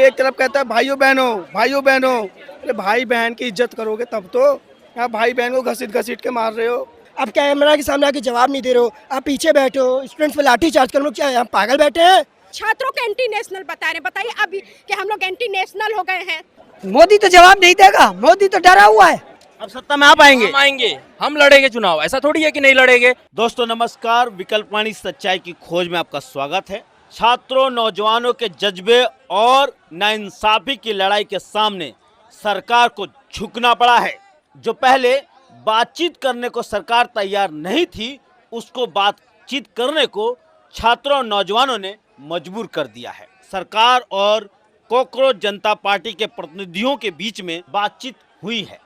एक तरफ कहता है भाइयों बहनों, अरे भाई बहन की इज्जत करोगे तब तो। आप भाई बहन को घसीट घसीट के मार रहे हो। आप कैमरा के सामने आके जवाब नहीं दे रहे हो, आप पीछे बैठे हो, स्टूडेंट्स पे लाठी चार्ज कर लो, क्या हम पागल बैठे हैं? छात्रों को एंटी नेशनल बता रहे, बताइए अभी कि हम लोग एंटी नेशनल हो गए हैं। मोदी तो जवाब नहीं देगा, मोदी तो डरा हुआ है। अब सत्ता में आप आएंगे? हम आएंगे, हम लड़ेंगे चुनाव, ऐसा थोड़ी है कि नहीं लड़ेंगे। दोस्तों नमस्कार, विकल्पवाणी सच्चाई की खोज में आपका स्वागत है। छात्रों नौजवानों के जज्बे और नाइंसाफी की लड़ाई के सामने सरकार को झुकना पड़ा है। जो पहले बातचीत करने को सरकार तैयार नहीं थी, उसको बातचीत करने को छात्रों और नौजवानों ने मजबूर कर दिया है। सरकार और कॉकरोच जनता पार्टी के प्रतिनिधियों के बीच में बातचीत हुई है।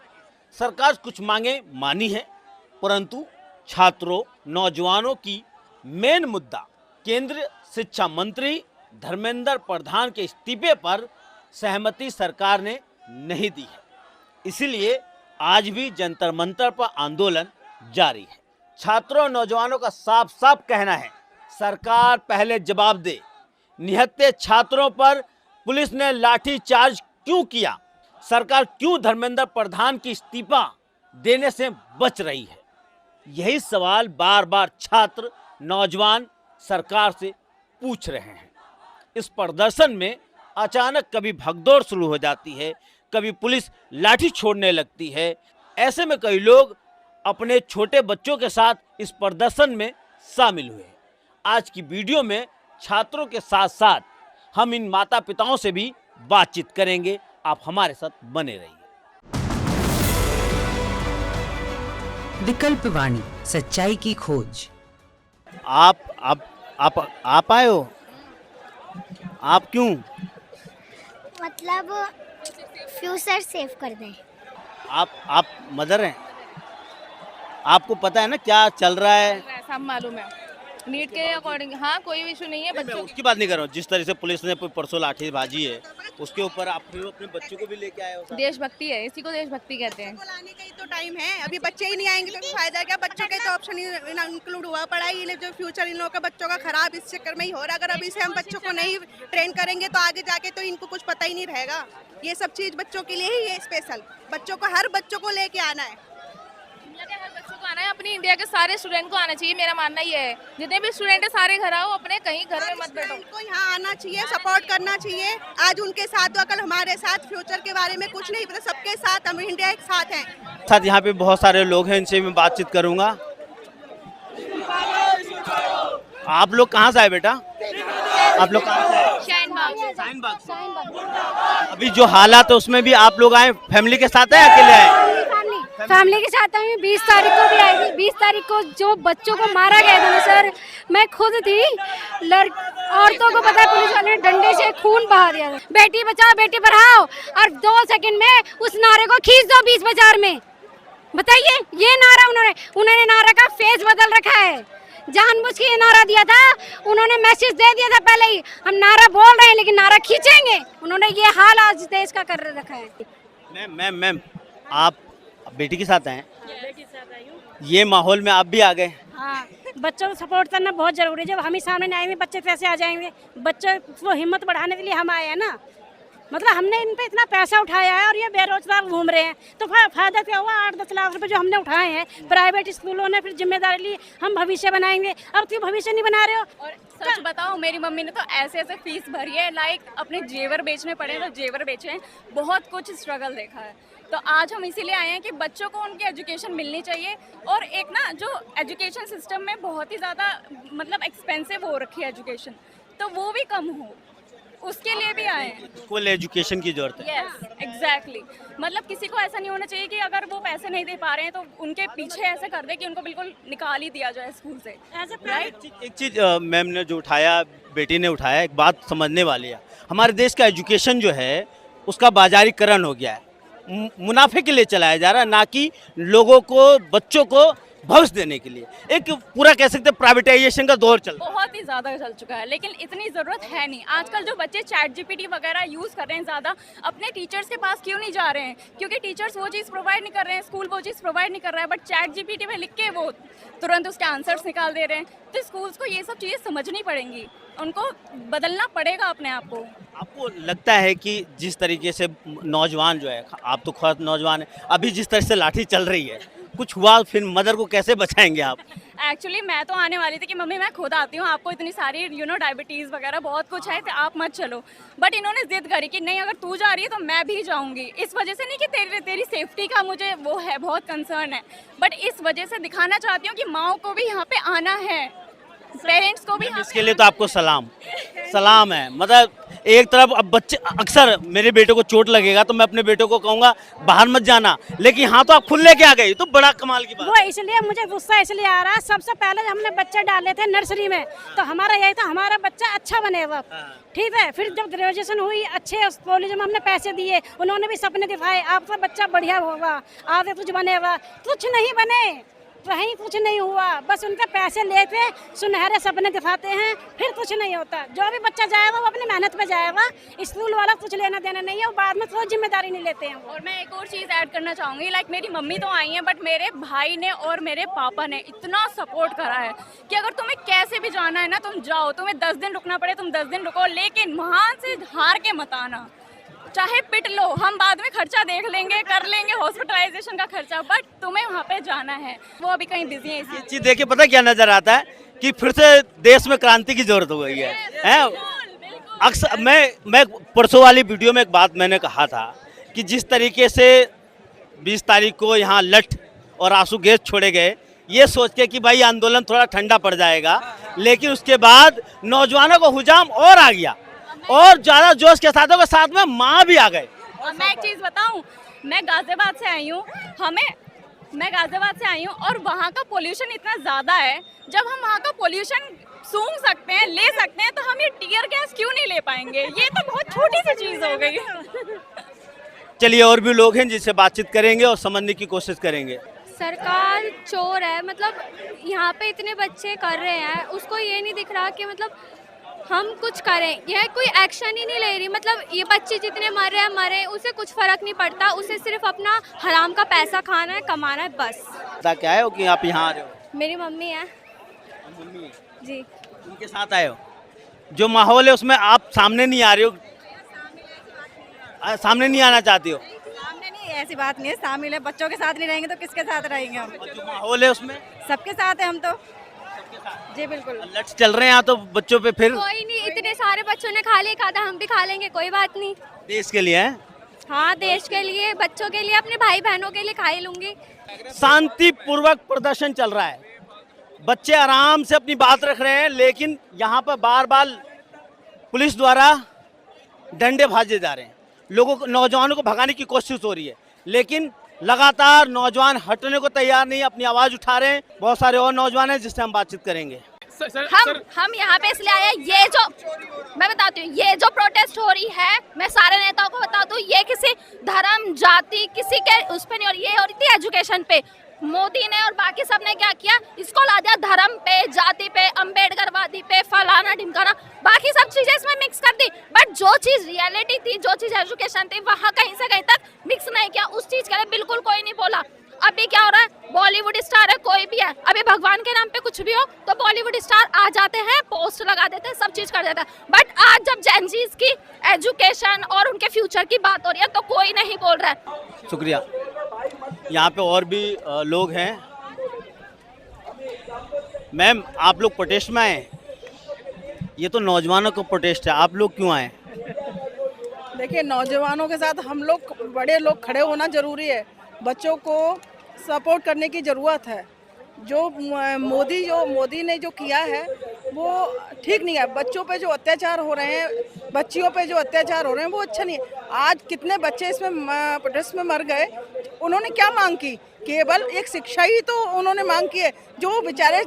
सरकार कुछ मांगे मानी है, परंतु छात्रों नौजवानों की मेन मुद्दा केंद्रीय शिक्षा मंत्री धर्मेंद्र प्रधान के इस्तीफे पर सहमति सरकार ने नहीं दी है। इसलिए आज भी जंतर मंतर पर आंदोलन जारी है। छात्रों और नौजवानों का साफ साफ कहना है, सरकार पहले जवाब दे। निहत्थे छात्रों पर पुलिस ने लाठी चार्ज क्यों किया? सरकार क्यों धर्मेंद्र प्रधान की इस्तीफा देने से बच रही है? यही सवाल बार बार छात्र नौजवान सरकार से पूछ रहे हैं। इस प्रदर्शन में अचानक कभी भगदौड़ शुरू हो जाती है, कभी पुलिस लाठी छोड़ने लगती है। ऐसे में कई लोग अपने छोटे बच्चों के साथ इस प्रदर्शन में शामिल हुए। आज की वीडियो में छात्रों के साथ साथ हम इन माता पिताओं से भी बातचीत करेंगे। आप हमारे साथ बने रहिए। विकल्पवाणी सच्चाई की खोज। आप आए हो? आप क्यों? मतलब फ्यूचर सेव कर दें। आप मदर हैं? आपको पता है ना क्या चल रहा है? सब मालूम है, नीट के अकॉर्डिंग। हाँ, कोई इशू नहीं है मैं बच्चों उसकी बात नहीं कर रहा हूँ। जिस तरह से पुलिस ने परसों लाठीबाजी है, उसके ऊपर आप फिर अपने बच्चों को भी लेके आए हो। देशभक्ति है, इसी को देशभक्ति कहते हैं। लाने का ही तो टाइम है, अभी बच्चे ही नहीं आएंगे तो फायदा क्या? बच्चों के तो ऑप्शन इंक्लूड हुआ, पढ़ाई जो फ्यूचर इन लोगों का बच्चों का खराब इस चक्कर में ही हो रहा है। अगर अभी से हम बच्चों को नहीं ट्रेन करेंगे तो आगे जाके तो इनको कुछ पता ही नहीं रहेगा। ये सब चीज बच्चों के लिए ही है स्पेशल। बच्चों को हर बच्चों को लेके आना है, दुनिया के हर बच्चों को आना है, अपनी इंडिया के सारे स्टूडेंट को आना चाहिए। मेरा मानना ये है, जितने भी स्टूडेंट है सारे घर आओ, अपने कहीं घर में मत बैठो। इनको यहाँ आना चाहिए, सपोर्ट करना चाहिए। आज उनके साथ तो कल हमारे साथ। फ्यूचर के बारे में कुछ नहीं पता, सबके साथ हम इंडिया एक साथ हैं। साथ यहाँ पे बहुत सारे लोग हैं, इनसे मैं बातचीत करूंगा। आप लोग कहाँ से आए बेटा? आप लोग कहाँ से आए? शाहीनबाग से। अभी जो हालात है उसमें भी आप लोग आए, फैमिली के साथ आए अकेले आए? फैमिली के साथ आई। 20 तारीख को भी आई थी। 20 तारीख को जो बच्चों को मारा गया था ना सर, मैं खुद थी। औरतों को पता है, पुलिस वाले ने डंडे से खून बहा दिया था। बेटी बचाओ बेटी पढ़ाओ, और 2 सेकंड में उस नारे को खींच दो बीच बाजार में। बताइए, ये नारा उन्होंने नारा का फेस बदल रखा है। जानबूझ के ये नारा दिया था, उन्होंने मैसेज दे दिया था पहले ही, हम नारा बोल रहे हैं लेकिन नारा खींचेंगे। उन्होंने ये हाल आज देश का कर रखा है। मैम आप बेटी के साथ आए? बेटी के साथ आई हूं। ये माहौल में आप भी आ गए? हाँ, बच्चों को सपोर्ट करना बहुत जरूरी है। जब हम ही सामने नहीं आएंगे, बच्चे कैसे आ जाएंगे? बच्चे को हिम्मत बढ़ाने के लिए हम आए हैं ना। मतलब हमने इन पे इतना पैसा उठाया है और ये बेरोजगार घूम रहे हैं, तो फायदा क्या हुआ? 8-10 लाख रुपए जो हमने उठाए हैं, प्राइवेट स्कूलों ने फिर जिम्मेदारी ली, हम भविष्य बनाएंगे। अब क्यों भविष्य नहीं बना रहे हो? और सच बताओ, मेरी मम्मी ने तो ऐसे ऐसे फीस भरी है, लाइक अपने जेवर बेचने पड़े तो जेवर बेचे हैं, बहुत कुछ स्ट्रगल देखा है। तो आज हम इसीलिए आए हैं कि बच्चों को उनकी एजुकेशन मिलनी चाहिए। और एक ना, जो एजुकेशन सिस्टम में बहुत ही ज़्यादा मतलब एक्सपेंसिव हो रखी है एजुकेशन, तो वो भी कम हो, उसके लिए भी आए हैं। फुल एजुकेशन की जरूरत है। Yes, exactly. मतलब किसी को ऐसा नहीं होना चाहिए कि अगर वो पैसे नहीं दे पा रहे हैं तो उनके पीछे ऐसे कर दे कि उनको बिल्कुल निकाल ही दिया जाए स्कूल से। एक चीज मैम ने जो उठाया, बेटी ने उठाया, एक बात समझने वाली है। हमारे देश का एजुकेशन जो है उसका बाजारीकरण हो गया है, मुनाफे के लिए चलाया जा रहा है, ना कि लोगों को, बच्चों को भविष्य देने के लिए। एक पूरा कह सकते हैं प्राइवेटाइजेशन का दौर चल रहा है। बहुत ही ज़्यादा चल चुका है, लेकिन इतनी ज़रूरत है नहीं। आजकल जो बच्चे चैट जीपीटी वगैरह यूज़ कर रहे हैं ज़्यादा, अपने टीचर्स के पास क्यों नहीं जा रहे हैं? क्योंकि टीचर्स वो चीज़ प्रोवाइड नहीं कर रहे हैं, स्कूल वो चीज़ प्रोवाइड नहीं कर रहा है, बट चैट जीपीटी में लिख के वो तुरंत उसके आंसर्स निकाल दे रहे हैं। तो स्कूल्स को ये सब चीज़ें समझनी पड़ेंगी, उनको बदलना पड़ेगा अपने आप को। आपको लगता है कि जिस तरीके से नौजवान जो है, आप तो खुद नौजवान है, अभी जिस तरह से लाठी चल रही है, कुछ हुआ फिर मदर को कैसे बचाएंगे आप? एक्चुअली मैं तो आने वाली थी कि मम्मी मैं खुद आती हूँ, आपको इतनी सारी डायबिटीज़ वगैरह बहुत कुछ है तो आप मत चलो, बट इन्होंने जिद करी कि नहीं अगर तू जा रही है तो मैं भी जाऊँगी। इस वजह से नहीं कि तेरी सेफ्टी का मुझे वो है बहुत कंसर्न है, बट इस वजह से दिखाना चाहती हूँ कि माँओं को भी यहाँ पे आना है, पेरेंट्स को भी। इसके लिए तो आपको सलाम है। मतलब एक तरफ अब बच्चे, अक्सर मेरे बेटे को चोट लगेगा तो मैं अपने बेटे को कहूँगा बाहर मत जाना, लेकिन यहाँ तो आप खुद लेके आ गई, तो बड़ा कमाल की बात। वो इसलिए मुझे गुस्सा इसलिए आ रहा है, सबसे पहले हमने बच्चे डाले थे नर्सरी में, तो हमारा यही था हमारा बच्चा अच्छा बनेगा, ठीक है। फिर जब ग्रेजुएशन हुई, अच्छे कॉलेज में हमने पैसे दिए, उन्होंने भी सपने दिखाए, आपका बच्चा बढ़िया होगा, आगे कुछ बनेगा, कुछ नहीं बने, कहीं कुछ नहीं हुआ, बस उनके पैसे लेते सुनहरे सपने दिखाते हैं, फिर कुछ नहीं होता। जो भी बच्चा जाएगा वो अपनी मेहनत पे जाएगा, स्कूल वाला कुछ लेना देना नहीं है, और बाद में कोई जिम्मेदारी नहीं लेते हैं। और मैं एक और चीज़ ऐड करना चाहूँगी, लाइक मेरी मम्मी तो आई हैं, बट मेरे भाई ने और मेरे पापा ने इतना सपोर्ट करा है कि अगर तुम्हें कैसे भी जाना है ना तुम जाओ, तुम्हें 10 दिन रुकना पड़े तुम 10 दिन रुको, लेकिन वहाँ से हार के मत आना, चाहे पिट लो, हम बाद में खर्चा देख लेंगे, कर लेंगे हॉस्पिटलाइजेशन का खर्चा, बट तुम्हें वहाँ पे जाना है। वो अभी कहीं बिजी है, ये चीज देख के पता क्या नजर आता है कि फिर से देश में क्रांति की जरूरत हो गई है। अक्सर मैं परसों वाली वीडियो में एक बात मैंने कहा था कि जिस तरीके से 20 तारीख को यहाँ लठ और आंसू गैस छोड़े गए, ये सोच के कि भाई आंदोलन थोड़ा ठंडा पड़ जाएगा, लेकिन उसके बाद नौजवानों को हुजाम और आ गया और ज्यादा जोश के साथ में माँ भी आ गए। मैं एक चीज़ बताऊं, मैं गाजियाबाद से आई हूँ, मैं गाजियाबाद से आई हूँ और वहाँ का पोल्यूशन इतना ज़्यादा है, जब हम वहाँ का पोल्यूशन सूंघ सकते हैं, ले सकते हैं, तो हम ये टीयर गैस क्यों नहीं ले पाएंगे? ये तो बहुत छोटी सी चीज़ हो गई। चलिए और भी लोग हैं जिनसे बातचीत करेंगे और समझने की कोशिश करेंगे। सरकार चोर है, मतलब यहाँ पे इतने बच्चे कर रहे हैं, उसको ये नहीं दिख रहा कि मतलब हम कुछ करें, यह कोई एक्शन ही नहीं ले रही। मतलब ये बच्चे जितने मरे उसे कुछ फर्क नहीं पड़ता, उसे सिर्फ अपना हराम का पैसा खाना है, कमाना है, बस। क्या है हो कि आप यहाँ आ रहे हो? मेरी मम्मी है मम्मी जी। उनके साथ आए हो, जो माहौल है उसमें आप सामने नहीं आ रहे हो, सामने नहीं आना चाहती हो? सामने नहीं, ऐसी बात नहीं है, शामिल है, बच्चों के साथ नहीं रहेंगे तो किसके साथ रहेंगे हम? और जो माहौल है उसमें सबके साथ है हम तो। जी बिल्कुल। लठ चल रहे हैं यहाँ तो बच्चों पे, फिर कोई नहीं, इतने सारे बच्चों ने खा लिया, खाधा हम भी खा लेंगे, कोई बात नहीं। देश के लिए है। हाँ, देश के लिए, बच्चों के लिए, अपने भाई बहनों के लिए खा ही लूंगी। शांतिपूर्वक प्रदर्शन चल रहा है, बच्चे आराम से अपनी बात रख रहे हैं, लेकिन यहाँ पर बार बार पुलिस द्वारा डंडे भाजे जा रहे हैं, लोगों को, नौजवानों को भगाने की कोशिश हो रही है, लेकिन लगातार नौजवान हटने को तैयार नहीं, अपनी आवाज उठा रहे हैं। बहुत सारे और नौजवान हैं जिससे हम बातचीत करेंगे। हम यहाँ पे इसलिए आए, ये जो मैं बताती हूँ, ये जो प्रोटेस्ट हो रही है, मैं सारे नेताओं को बता दूँ, ये किसी धर्म जाति किसी के उस पे नहीं हो रही, ये हो रही थी एजुकेशन पे। मोदी ने और बाकी सब ने क्या किया, इसको ला दिया धर्म पे, जाति पे, अम्बेडकरवादी पे, फलाना ढिमकाना, बाकी सब चीजें इसमें मिक्स कर दी। बट जो चीज रियलिटी थी, जो चीज एजुकेशन थी, वहाँ कहीं से कहीं तक मिक्स नहीं किया, उस चीज के लिए बिल्कुल कोई नहीं बोला। अभी क्या हो रहा है, बॉलीवुड स्टार है, कोई भी है, अभी भगवान के नाम पे कुछ भी हो तो बॉलीवुड स्टार आ जाते हैं, पोस्ट लगा देते हैं, सब चीज कर देते हैं। बट आज जब जेनजीज की एजुकेशन और उनके फ्यूचर की बात हो रही है तो कोई नहीं बोल रहा है। शुक्रिया। यहाँ पे और भी लोग हैं। मैम, आप लोग प्रोटेस्ट में आए? ये तो नौजवानों का प्रोटेस्ट है, आप लोग क्यों आए? देखिए, नौजवानों के साथ हम लोग बड़े लोग खड़े होना जरूरी है, बच्चों को सपोर्ट करने की ज़रूरत है। जो मोदी ने जो किया है वो ठीक नहीं है, बच्चों पे जो अत्याचार हो रहे हैं, बच्चियों पे जो अत्याचार हो रहे हैं वो अच्छा नहीं है। आज कितने बच्चे इसमें प्रोटेस्ट में मर गए, उन्होंने क्या मांग की? केवल एक शिक्षा ही तो उन्होंने मांग की है, जो बेचारे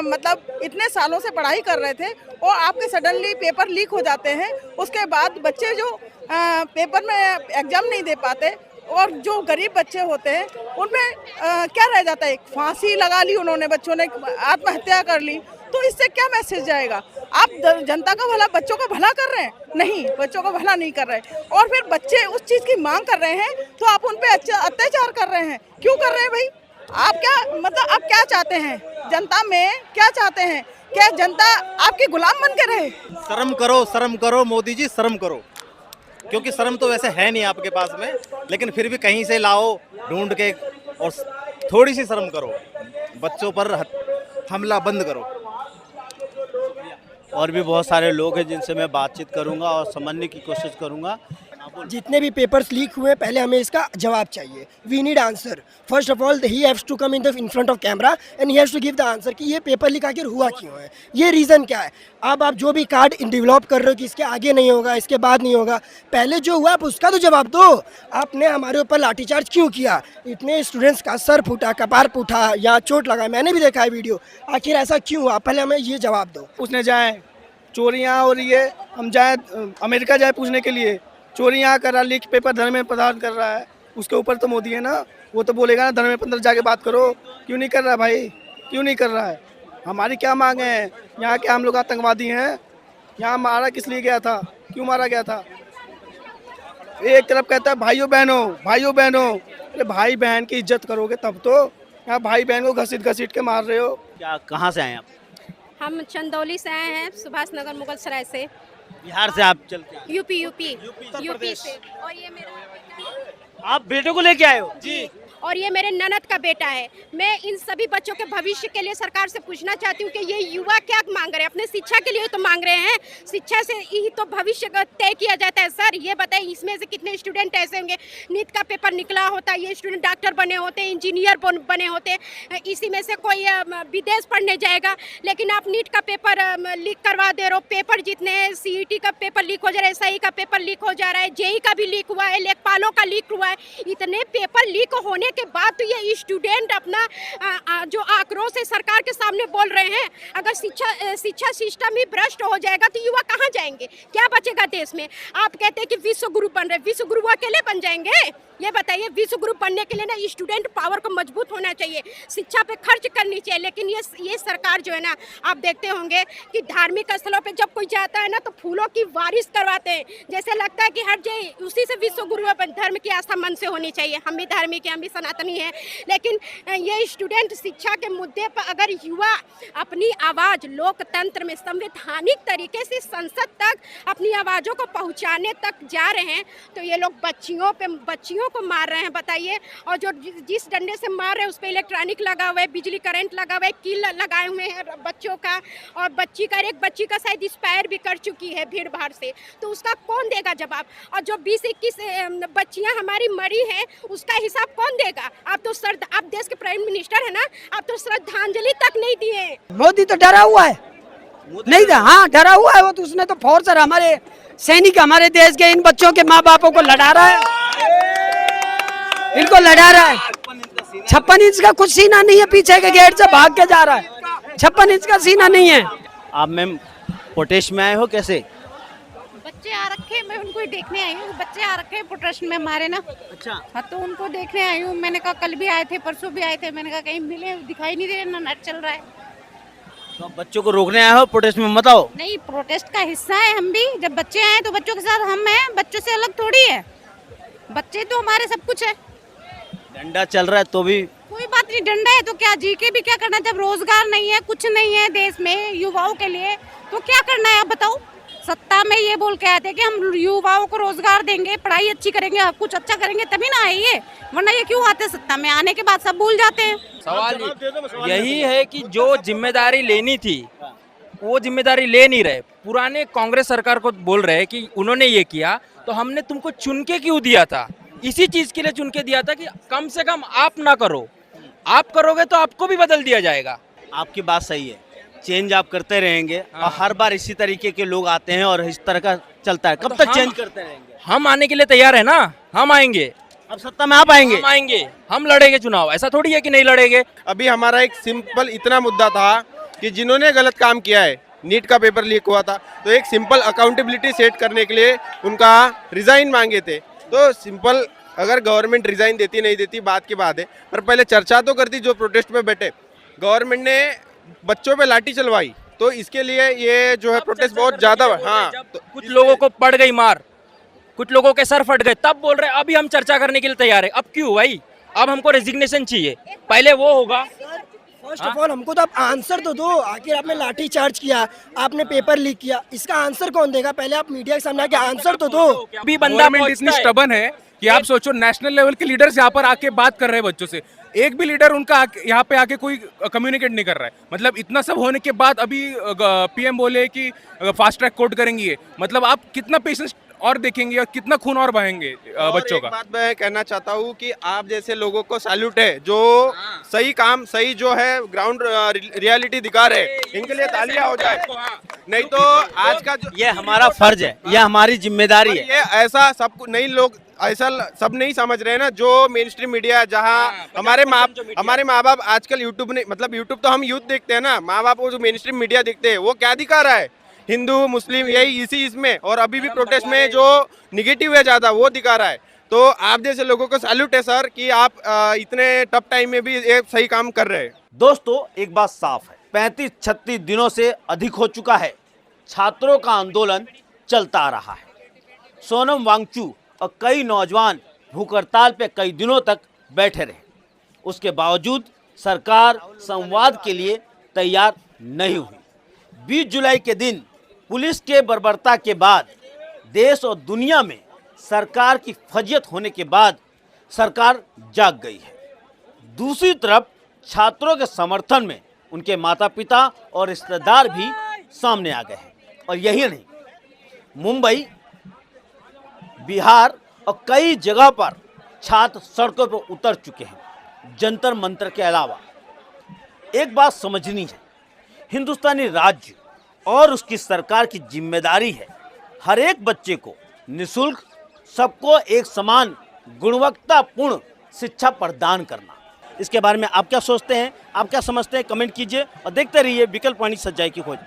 मतलब इतने सालों से पढ़ाई कर रहे थे और आपके सडनली पेपर लीक हो जाते हैं, उसके बाद बच्चे जो पेपर में एग्ज़ाम नहीं दे पाते, और जो गरीब बच्चे होते हैं उनमें क्या रह जाता है, फांसी लगा ली उन्होंने, बच्चों ने आत्महत्या कर ली, तो इससे क्या मैसेज जाएगा? आप जनता का भला, बच्चों का भला कर रहे हैं? नहीं, बच्चों का भला नहीं कर रहे। और फिर बच्चे उस चीज़ की मांग कर रहे हैं तो आप उन पे अत्याचार कर रहे हैं। क्यों कर रहे हैं भाई? आप क्या मतलब आप क्या चाहते हैं? जनता में क्या चाहते हैं? क्या जनता आपके गुलाम बन के रहे? शर्म करो मोदी जी, शर्म करो। क्योंकि शर्म तो वैसे है नहीं आपके पास में, लेकिन फिर भी कहीं से लाओ ढूंढ के, और थोड़ी सी शर्म करो। बच्चों पर हमला बंद करो। और भी बहुत सारे लोग हैं जिनसे मैं बातचीत करूंगा और समझने की कोशिश करूंगा। जितने भी पेपर्स लीक हुए पहले हमें इसका जवाब चाहिए। We need answer. First of all he haves to come in front of camera and he haves to give the answer कि ये पेपर लीक आखिर हुआ क्यों है, ये रीज़न क्या है। अब आप जो भी कार्ड डेवलप कर रहे हो कि इसके आगे नहीं होगा, इसके बाद नहीं होगा, पहले जो हुआ आप उसका तो जवाब दो। आपने हमारे ऊपर लाठीचार्ज क्यों किया? इतने स्टूडेंट्स का सर फूटा, कपार फूटा, या चोट लगा, मैंने भी देखा है वीडियो। आखिर ऐसा क्यों हुआ? पहले हमें ये जवाब दो। उसने जाए चोरियाँ हो रही है, हम जाए अमेरिका जाए पूछने के लिए, चोरियाँ कर रहा, लीक पेपर धर्मेंद्र प्रधान कर रहा है, उसके ऊपर तो मोदी है ना, वो तो बोलेगा ना धर्मेंद्र प्रधान जाके बात करो। क्यों नहीं कर रहा भाई? क्यों नहीं कर रहा है? हमारी क्या मांग है? यहाँ के हम लोग आतंकवादी हैं? यहाँ मारा किस लिए गया था? क्यों मारा गया था? एक तरफ कहता है भाइयों बहनों, अरे भाई बहन की इज्जत करोगे तब तो। यहाँ भाई बहन को घसीट घसीट के मार रहे हो। क्या, कहाँ से आए आप? हम चंदौली से आए हैं, सुभाष नगर मुगल सराय से। बिहार से आप चलते हैं? यूपी से। और ये मेरा आप बेटे को लेके आए हो? जी, और ये मेरे ननद का बेटा है। मैं इन सभी बच्चों के भविष्य के लिए सरकार से पूछना चाहती हूँ कि ये युवा क्या मांग रहे हैं? अपने शिक्षा के लिए तो मांग रहे हैं, शिक्षा से ही तो भविष्य तय किया जाता है। सर ये बताइए, इसमें से कितने स्टूडेंट ऐसे होंगे, नीट का पेपर निकला होता, ये स्टूडेंट डॉक्टर बने होते, इंजीनियर बने होते, इसी में से कोई विदेश पढ़ने जाएगा, लेकिन आप नीट का पेपर लीक करवा दे रहे हो। पेपर जितने CET का पेपर लीक हो जा रहा है, SI का पेपर लीक हो जा रहा है, JEE का भी लीक हुआ है, लेखपालों का लीक हुआ है। इतने पेपर लीक होने के बाद तो ये स्टूडेंट अपना जो आक्रोश है सरकार के सामने बोल रहे हैं। अगर शिक्षा सिस्टम ही भ्रष्ट हो जाएगा तो युवा कहाँ जाएंगे? क्या बचेगा देश में? आप कहते हैं कि विश्व गुरु बन रहे, विश्व गुरु अकेले बन जाएंगे? ये बताइए, विश्व गुरु बनने के लिए ना स्टूडेंट पावर को मजबूत होना चाहिए, शिक्षा पे खर्च करनी चाहिए। लेकिन ये सरकार जो है ना, आप देखते होंगे कि धार्मिक स्थलों पे जब कोई जाता है ना तो फूलों की बारिश करवाते हैं, जैसे लगता है कि हर जगह उसी से विश्व गुरु धर्म की आस्था मन से होनी चाहिए। हम भी धार्मिक हैं, हम भी सनातनी हैं, लेकिन ये स्टूडेंट शिक्षा के मुद्दे पर अगर युवा अपनी आवाज़ लोकतंत्र में संवैधानिक तरीके से संसद तक अपनी आवाज़ों को पहुँचाने तक जा रहे हैं, तो ये लोग बच्चियों को मार रहे हैं। बताइए, और जो जिस डंडे से मार रहे हैं उस पर इलेक्ट्रॉनिक लगा हुआ है, बिजली करंट लगा हुआ है, कील लगाए हुए हैं बच्चों का, और एक बच्ची का शायद एक्सपायर भी कर चुकी है भीड़ भाड़ से, तो उसका कौन देगा जवाब? और जो 20-21 बच्चियां हमारी मरी हैं उसका हिसाब कौन देगा? आप देश के प्राइम मिनिस्टर है ना, आप तो श्रद्धांजलि तक नहीं दिए। मोदी तो डरा हुआ है, नहीं था? हाँ, डरा हुआ है वो तो। उसने तो फोर्स हमारे सैनिक, हमारे देश के इन बच्चों के माँ बापों को लड़ा रहा है, इनको लड़ा रहा है। 56 इंच का कुछ सीना नहीं है, पीछे के गेट से भाग के जा रहा है। 56 इंच का सीना नहीं है। आप मैम प्रोटेस्ट में आए हो? कैसे? बच्चे आ रखे, मैं उनको ही देखने आई हूँ। बच्चे आ रखे हैं प्रोटेस्ट में हमारे ना। अच्छा। हाँ, तो उनको देखने आई हूँ। मैंने कहा कल भी आए थे, परसों भी आए थे, मैंने कहा कहीं मिले, दिखाई नहीं दे रहे ना, नेट चल रहा है। तो आप बच्चों को रोकने आए हो प्रोटेस्ट में? मत आओ। नहीं, प्रोटेस्ट का हिस्सा है हम भी। जब बच्चे आए तो बच्चों के साथ हम हैं, बच्चों से अलग थोड़ी है। बच्चे तो हमारे सब कुछ है। डंडा चल रहा है तो भी कोई बात नहीं, डंडा है तो क्या, जी के भी क्या करना? जब रोजगार नहीं है, कुछ नहीं है देश में युवाओं के लिए, तो क्या करना है आप बताओ? सत्ता में ये बोल के आए थे कि हम युवाओं को रोजगार देंगे, पढ़ाई अच्छी करेंगे, कुछ अच्छा करेंगे, तभी ना आए ये, वरना ये क्यों आते सत्ता में? आने के बाद सब भूल जाते हैं। सवाल यही है कि जो जिम्मेदारी लेनी थी वो जिम्मेदारी ले नहीं रहे। पुराने कांग्रेस सरकार को बोल रहे हैं कि उन्होंने ये किया तो हमने तुमको चुन के क्यों दिया था? इसी चीज के लिए चुन के दिया था कि कम से कम आप ना करो, आप करोगे तो आपको भी बदल दिया जाएगा। आपकी बात सही है, चेंज आप करते रहेंगे। और हर बार इसी तरीके के लोग आते हैं और इस तरह का चलता है। कब तक चेंज करते रहेंगे? हम आने के लिए तैयार है ना, हम आएंगे। अब सत्ता में आप आएंगे? हम आएंगे, हम लड़ेंगे चुनाव। ऐसा थोड़ी है कि नहीं लड़ेंगे। अभी हमारा एक सिंपल इतना मुद्दा था कि जिन्होंने गलत काम किया है, नीट का पेपर लीक हुआ था, तो एक सिंपल अकाउंटेबिलिटी सेट करने के लिए उनका रिजाइन मांगे थे। तो सिंपल अगर गवर्नमेंट रिजाइन देती नहीं देती बात की बात है, पर पहले चर्चा तो करती। जो प्रोटेस्ट में बैठे, गवर्नमेंट ने बच्चों पे लाठी चलवाई, तो इसके लिए ये जो है प्रोटेस्ट बहुत ज्यादा। हाँ, तो कुछ लोगों को पड़ गई मार, कुछ लोगों के सर फट गए, तब बोल रहे हैं अभी हम चर्चा करने के लिए तैयार है। अब क्यों भाई, अब हमको रेजिग्नेशन चाहिए, पहले वो होगा। फर्स्ट ऑफ ऑल हमको तो आप आंसर तो दो। आखिर आपने लाठी चार्ज किया, आपने पेपर लीक किया, इसका आंसर कौन देगा? पहले आप मीडिया के सामने आके आंसर तो दो। अभी बंदा गवर्नमेंट इतनी स्टबन है कि आप सोचो, नेशनल लेवल के लीडर्स यहाँ पर आके बात कर रहे हैं बच्चों से, एक भी लीडर उनका यहाँ पे आके कोई कम्युनिकेट नहीं कर रहा है। मतलब इतना सब होने के बाद अभी पीएम बोले कि फास्ट ट्रैक कोर्ट करेंगे, मतलब आप कितना पेशेंस और देखेंगे और कितना खून और बहेंगे बच्चों का। बात मैं कहना चाहता हूँ कि आप जैसे लोगों को सैल्यूट है, जो सही काम, सही जो है ग्राउंड रियलिटी दिखा रहे, इनके लिए तालियां हो जाए। नहीं तो आज का जो ये हमारा फर्ज है, ये हमारी जिम्मेदारी है। ये ऐसा सब नहीं, लोग ऐसा सब नहीं समझ रहे हैं ना। जो मेन स्ट्रीम मीडिया, जहाँ हमारे माँ बाप आजकल यूट्यूब नहीं, मतलब यूट्यूब तो हम यूथ देखते हैं ना, माँ बाप वो जो मेन स्ट्रीम मीडिया देखते हैं वो क्या दिखा रहा है, हिंदू मुस्लिम यही इसी इसमें, और अभी भी प्रोटेस्ट में जो निगेटिव है ज़्यादा वो दिखा रहा है। तो आप जैसे लोगों को सैल्यूट है सर कि आप इतने टफ टाइम में भी एक सही काम कर रहे हैं। दोस्तों, एक बात साफ है, 35-36 दिनों से अधिक हो चुका है छात्रों का आंदोलन चलता आ रहा है। सोनम वांगचू और कई नौजवान भूख हड़ताल पे कई दिनों तक बैठे रहे, उसके बावजूद सरकार संवाद के लिए तैयार नहीं हुई। 20 जुलाई के दिन पुलिस के बर्बरता के बाद, देश और दुनिया में सरकार की फजियत होने के बाद सरकार जाग गई है। दूसरी तरफ छात्रों के समर्थन में उनके माता पिता और रिश्तेदार भी सामने आ गए हैं। और यही नहीं, मुंबई, बिहार और कई जगह पर छात्र सड़कों पर उतर चुके हैं, जंतर मंतर के अलावा। एक बात समझनी है, हिंदुस्तानी राज्य और उसकी सरकार की जिम्मेदारी है हर एक बच्चे को निःशुल्क, सबको एक समान गुणवत्तापूर्ण शिक्षा प्रदान करना। इसके बारे में आप क्या सोचते हैं, आप क्या समझते हैं, कमेंट कीजिए और देखते रहिए विकल्प वाणी सच्चाई की खोज।